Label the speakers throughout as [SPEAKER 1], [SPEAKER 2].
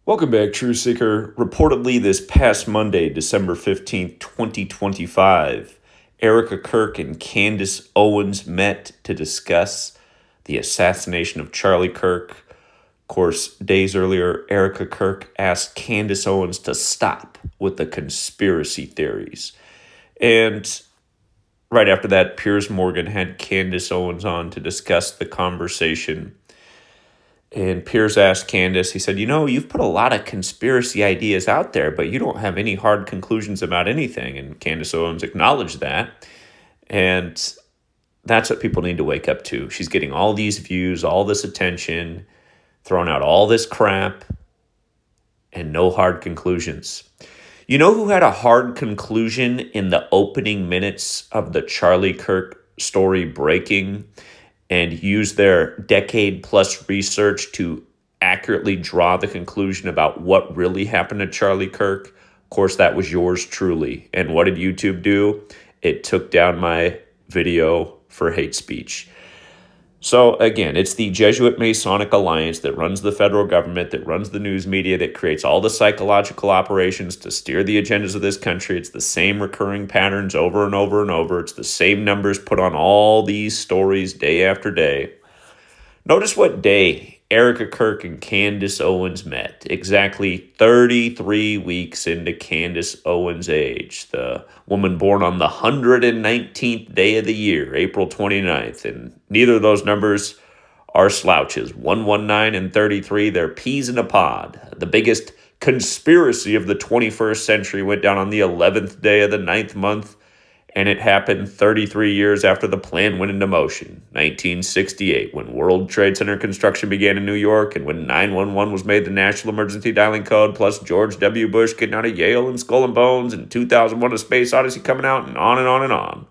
[SPEAKER 1] Welcome back, True Seeker. Reportedly, this past Monday, December 15th, 2025, Erika Kirk and Candace Owens met to discuss the assassination of Charlie Kirk. Of course, days earlier, Erika Kirk asked Candace Owens to stop with the conspiracy theories. And right after that, Piers Morgan had Candace Owens on to discuss the conversation. And Piers asked Candace, he said, you've put a lot of conspiracy ideas out there, but you don't have any hard conclusions about anything. And Candace Owens acknowledged that. And that's what people need to wake up to. She's getting all these views, all this attention, throwing out all this crap, and no hard conclusions. You know who had a hard conclusion in the opening minutes of the Charlie Kirk story breaking and use their decade-plus research to accurately draw the conclusion about what really happened to Charlie Kirk? Of course, that was yours truly. And what did YouTube do? It took down my video for hate speech. So again, it's the Jesuit Masonic alliance that runs the federal government, that runs the news media, that creates all the psychological operations to steer the agendas of this country. It's the same recurring patterns over and over and over. It's the same numbers put on all these stories day after day. Notice what day Erika Kirk and Candace Owens met. Exactly 33 weeks into Candace Owens' age. The woman born on the 119th day of the year, April 29th. And neither of those numbers are slouches. 119 and 33, they're peas in a pod. The biggest conspiracy of the 21st century went down on the 11th day of the 9th month. And it happened 33 years after the plan went into motion, 1968, when World Trade Center construction began in New York and when 911 was made the national emergency dialing code, plus George W. Bush getting out of Yale and Skull and Bones, and 2001 A Space Odyssey coming out, and on and on and on.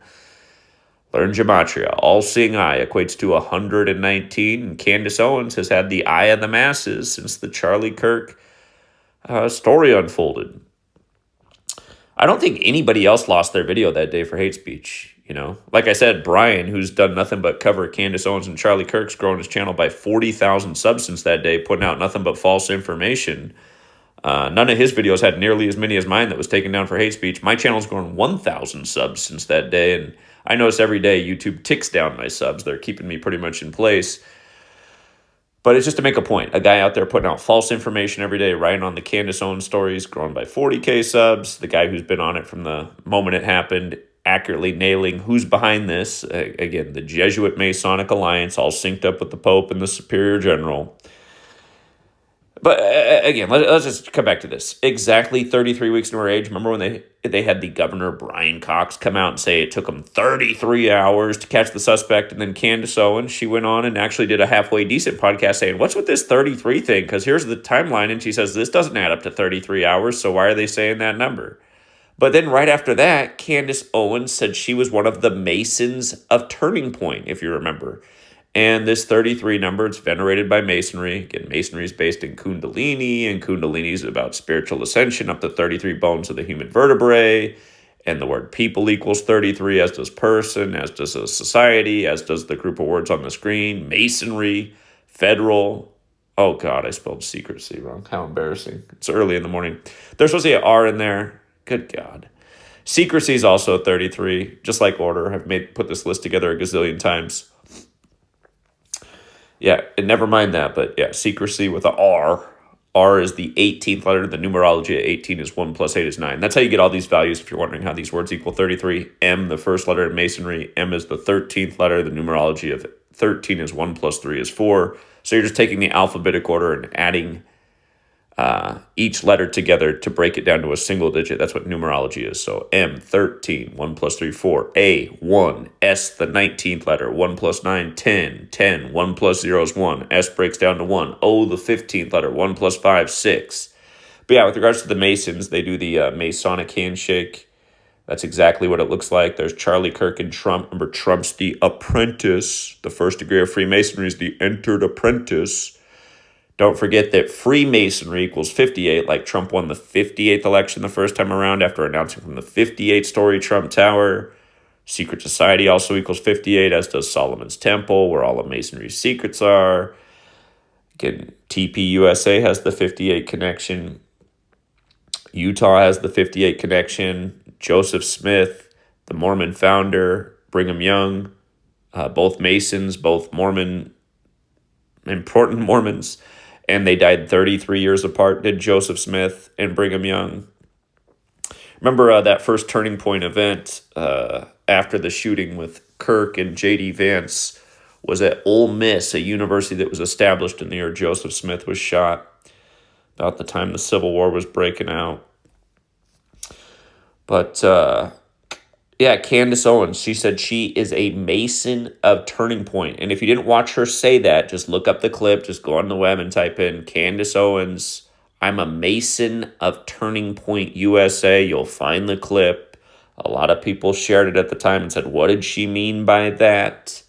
[SPEAKER 1] Learn Gematria. All-seeing eye equates to 119, and Candace Owens has had the eye of the masses since the Charlie Kirk story unfolded. I don't think anybody else lost their video that day for hate speech. Like I said, Brian, who's done nothing but cover Candace Owens and Charlie Kirk's growing his channel by 40,000 subs since that day, putting out nothing but false information. None of his videos had nearly as many as mine that was taken down for hate speech. My channel's grown 1,000 subs since that day, and I notice every day YouTube ticks down my subs. They're keeping me pretty much in place. But it's just to make a point. A guy out there putting out false information every day, writing on the Candace Owens stories, growing by 40K subs. The guy who's been on it from the moment it happened, accurately nailing who's behind this. Again, the Jesuit Masonic alliance, all synced up with the Pope and the Superior General. But again, let's just come back to this. Exactly 33 weeks into her age. Remember when they had the Governor Brian Cox come out and say it took him 33 hours to catch the suspect? And then Candace Owens, she went on and actually did a halfway decent podcast saying, what's with this 33 thing? Because here's the timeline. And she says, this doesn't add up to 33 hours. So why are they saying that number? But then right after that, Candace Owens said she was one of the Masons of Turning Point, if you remember. And this 33 number, it's venerated by Masonry. Again, Masonry is based in Kundalini, and Kundalini is about spiritual ascension up to 33 bones of the human vertebrae. And the word people equals 33, as does person, as does a society, as does the group of words on the screen. Masonry, federal. Oh, God, I spelled secrecy wrong. How embarrassing. It's early in the morning. There's supposed to be an R in there. Good God. Secrecy is also 33, just like order. I've put this list together a gazillion times. Yeah, and never mind that, but yeah, secrecy with a R. R is the 18th letter. The numerology of 18 is 1 plus 8 is 9. That's how you get all these values if you're wondering how these words equal 33. M, the first letter in Masonry. M is the 13th letter. The numerology of 13 is 1 plus 3 is 4. So you're just taking the alphabetic order and adding each letter together to break it down to a single digit. That's what numerology is. So M, 13, 1 plus 3, 4. A, 1. S, the 19th letter, 1 plus 9, 10. 10, 1 plus 0 is 1. S breaks down to 1. O, the 15th letter, 1 plus 5, 6. But yeah, with regards to the Masons, they do the Masonic handshake. That's exactly what it looks like. There's Charlie Kirk and Trump. Remember, Trump's the apprentice. The first degree of Freemasonry is the entered apprentice. Don't forget that Freemasonry equals 58, like Trump won the 58th election the first time around after announcing from the 58-story Trump Tower. Secret Society also equals 58, as does Solomon's Temple, where all of Masonry's secrets are. Again, TPUSA has the 58 connection. Utah has the 58 connection. Joseph Smith, the Mormon founder, Brigham Young, both Masons, both Mormon, important Mormons, and they died 33 years apart, did Joseph Smith and Brigham Young. Remember that first Turning Point event after the shooting with Kirk and J.D. Vance was at Ole Miss, a university that was established in the year Joseph Smith was shot, about the time the Civil War was breaking out. But, Candace Owens, she said she is a Mason of Turning Point. And if you didn't watch her say that, just look up the clip, just go on the web and type in Candace Owens, I'm a Mason of Turning Point USA. You'll find the clip. A lot of people shared it at the time and said, what did she mean by that?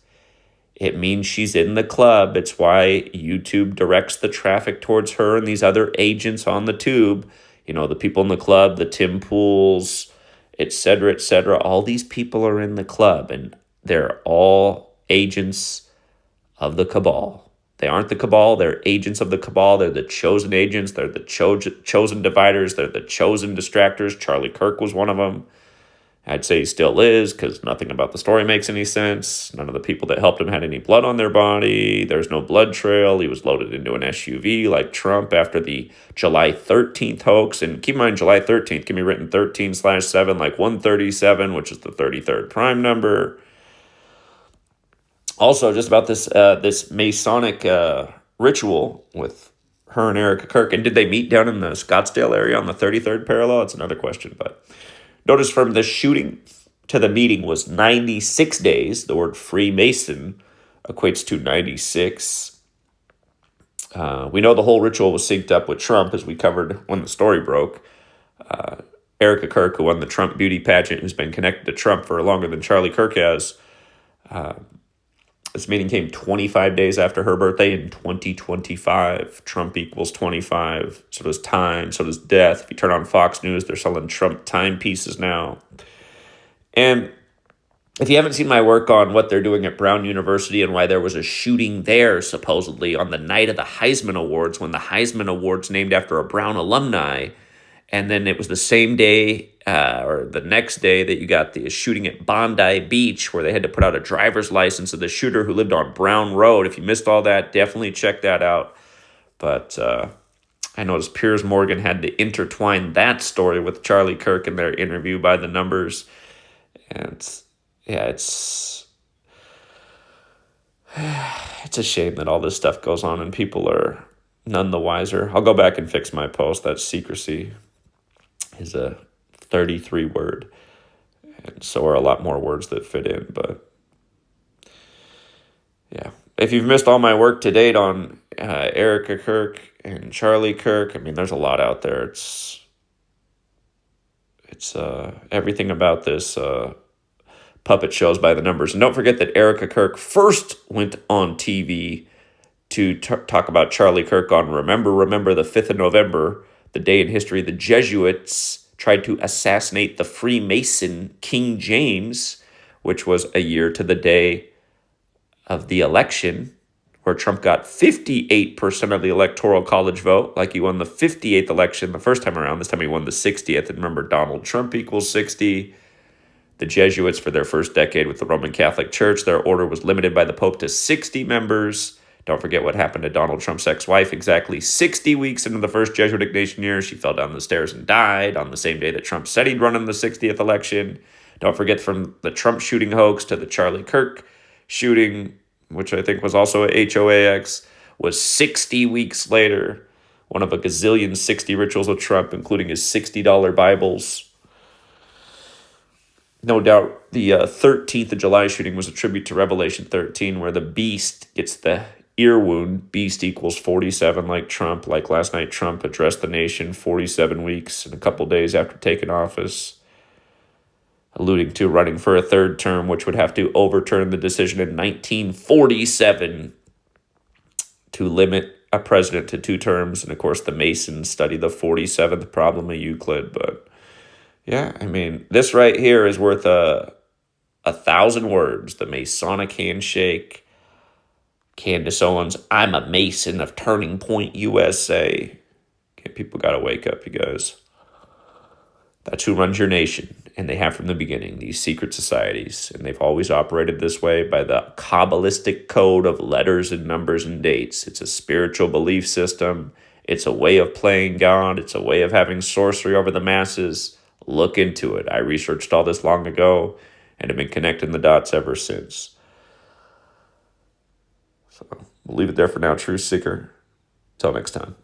[SPEAKER 1] It means she's in the club. It's why YouTube directs the traffic towards her and these other agents on the tube. You know, the people in the club, the Tim Pools, et cetera, all these people are in the club, and they're all agents of the cabal. They aren't the cabal, they're agents of the cabal. They're the chosen agents, they're the chosen dividers, they're the chosen distractors. Charlie Kirk was one of them. I'd say he still is, because nothing about the story makes any sense. None of the people that helped him had any blood on their body. There's no blood trail. He was loaded into an SUV like Trump after the July 13th hoax. And keep in mind, July 13th can be written 13/7, like 137, which is the 33rd prime number. Also, just about this Masonic ritual with her and Erika Kirk. And did they meet down in the Scottsdale area on the 33rd parallel? It's another question, but notice from the shooting to the meeting was 96 days. The word Freemason equates to 96. We know the whole ritual was synced up with Trump, as we covered when the story broke. Erika Kirk, who won the Trump beauty pageant, who's been connected to Trump for longer than Charlie Kirk has. This meeting came 25 days after her birthday in 2025. Trump equals 25. So does time. So does death. If you turn on Fox News, they're selling Trump timepieces now. And if you haven't seen my work on what they're doing at Brown University and why there was a shooting there, supposedly, on the night of the Heisman Awards, when the Heisman Awards named after a Brown alumni, and then it was the same day or the next day that you got the shooting at Bondi Beach, where they had to put out a driver's license of the shooter who lived on Brown Road. If you missed all that, definitely check that out. But I noticed Piers Morgan had to intertwine that story with Charlie Kirk in their interview by the numbers. And it's a shame that all this stuff goes on and people are none the wiser. I'll go back and fix my post. That secrecy is a 33 word, and so are a lot more words that fit in. But yeah, if you've missed all my work to date on Erika Kirk and Charlie Kirk, I mean, there's a lot out there. It's everything about this puppet shows by the numbers. And don't forget that Erika Kirk first went on TV to talk about Charlie Kirk on Remember the 5th of November, the day in history the Jesuits tried to assassinate the Freemason King James, which was a year to the day of the election, where Trump got 58% of the Electoral College vote, like he won the 58th election the first time around. This time he won the 60th. And remember, Donald Trump equals 60. The Jesuits, for their first decade with the Roman Catholic Church, their order was limited by the Pope to 60 members. Don't forget what happened to Donald Trump's ex-wife. Exactly 60 weeks into the first Jesuit Ignatian year, she fell down the stairs and died on the same day that Trump said he'd run in the 60th election. Don't forget, from the Trump shooting hoax to the Charlie Kirk shooting, which I think was also a HOAX, was 60 weeks later. One of a gazillion 60 rituals of Trump, including his $60 Bibles. No doubt the 13th of July shooting was a tribute to Revelation 13, where the beast gets the ear wound. Beast equals 47, like Trump. Like last night, Trump addressed the nation 47 weeks and a couple days after taking office, alluding to running for a third term, which would have to overturn the decision in 1947 to limit a president to 2 terms. And of course, the Masons study the 47th problem of Euclid. But yeah, I mean, this right here is worth 1,000 words. The Masonic handshake Candace Owens, I'm a Mason of Turning Point USA. Okay, people got to wake up, you guys. That's who runs your nation, and they have from the beginning, these secret societies, and they've always operated this way by the Kabbalistic code of letters and numbers and dates. It's a spiritual belief system. It's a way of playing God. It's a way of having sorcery over the masses. Look into it. I researched all this long ago and have been connecting the dots ever since. So we'll leave it there for now, Truth Seeker. Till next time.